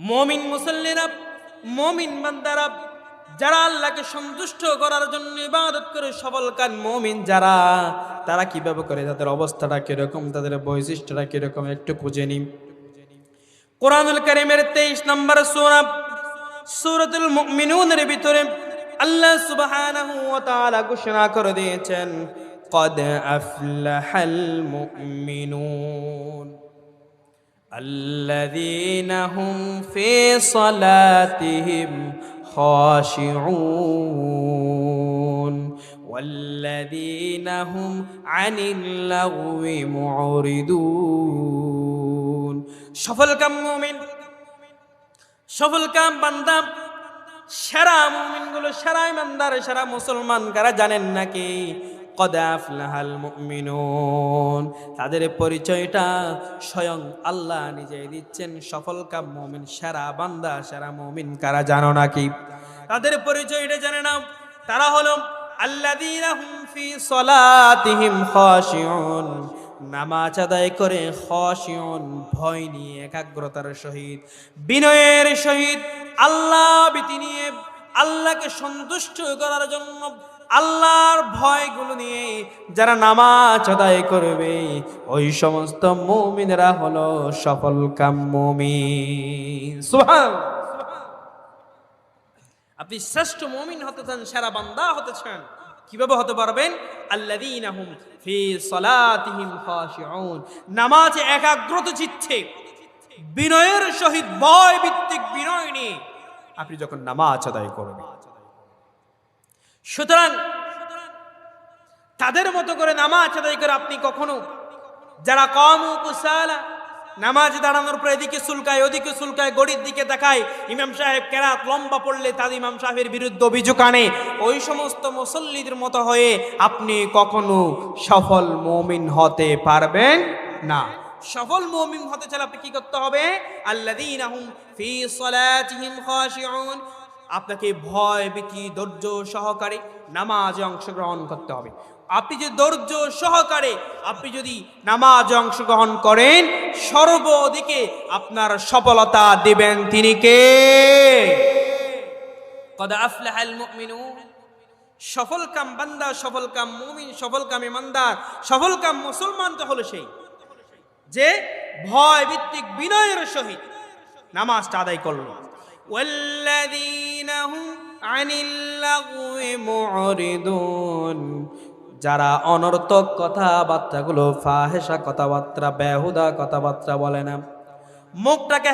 মুমিন মুসল্লিরা, মুমিন বান্দারা যারা আল্লাহকে সন্তুষ্ট করার জন্য ইবাদত করে সফলকাম মুমিন যারা, তারা কিভাবে করে, তাদের অবস্থাটা কিরকম, তাদের বৈশিষ্ট্যটা কিরকম একটু খুঁজে নিন। কোরআনুল কারীমের 23 নম্বর সূরা সূরাতুল মুমিনুনের ভিতরে আল্লাহ সুবহানাহু ওয়া তাআলা ঘোষণা করে দিয়েছেন, قد أفلح المؤمنون الذين هم في صلاتهم خاشعون والذين هم عن اللغو معرضون। সফল কাম মুমিন, সফল কাম বান্দা, সেরা মুমিনগুলো, সেরা ইমানদার, সেরা মুসলমান কারা জানেন নাকি? قد أفلح المؤمنون, তাদের পরিচয়টা স্বয়ং আল্লাহ নিজেই দিচ্ছেন। সফল কাম মুমিন, সেরা বান্দা, সেরা মুমিন কারা জানো নাকি? তাদের পরিচয়টা জানে না? তারা হলো আল্লাযীনা হুম ফি সলাতিহিম খাশিউন, নামাজ আদায় করে খাশিউন, ভয় নিয়ে, একাগ্রতার সহিত, বিনয়ের সহিত, আল্লাহ ভীতি নিয়ে, আল্লাহকে সন্তুষ্ট করার জন্য আল্লাহর ভয়গুলো নিয়ে যারা নামাজ আদায় করবে, ওই সমস্ত মুমিনরা হলো সফল কাম মুমিন। সুবহানাল্লাহ। আপনি শ্রেষ্ঠ মুমিন হতে চান, সেরা বান্দা হতে চান, কিভাবে হতে পারবেন? আল্লাযীনা হুম ফি সলাতিহিম খাশিউন, নামাজে একাগ্রতা চিত্তে, বিনয়ের সহিত, ভয় ভিত্তিক বিনয় নিয়ে আপনি যখন নামাজ আদায় করবেন, সুতরাং তাদের মতো করে নামাজ আদায় করে আপনি কখনো, যারা কামু কুসালা, নামাজ দাঁড়ানোর পর এদিকে সুলকায় ওদিকে সুলকায়, গড়ির দিকে তাকায়, ইমাম সাহেব কেরাত লম্বা পড়লে তাদের ইমাম সাহেবের বিরুদ্ধে অভিযোগ আনে, ওই সমস্ত মুসল্লিদের মতো হয়ে আপনি কখনো সফল মুমিন হতে পারবেন না। সফল মুমিন হতে চাইলে আপনি কি করতে হবে? আল্লাযীনা হুম ফি সলাতিহিম খাশিউন, আপনাকে ভয় ভীতি ধৈর্য সহকারে নামাজে অংশগ্রহণ করতে হবে। আপনি যে ধৈর্য সহকারে আপনি যদি নামাজে অংশগ্রহণ করেন, সর্বদিকে আপনার সফলতা দিবেন তিনি কে? কদ আফলাহাল মুমিনুন, সফল কাম বান্দা, সফল কাম মুমিন, সফল কাম ইমানদার, সফল কাম মুসলমান তো হলো সেই যে ভয় ভিত্তিক বিনয়ের সহিত নামাজটা আদায় করলো। ওয়াল্লাযীনা হুম আনিল লাগওয়ি মুরিদুন, যারা অনর্থক কথাবার্তাগুলো, ফাহেসা কথাবার্তা, বেহুদা কথাবার্তা বলে না, মুখটাকে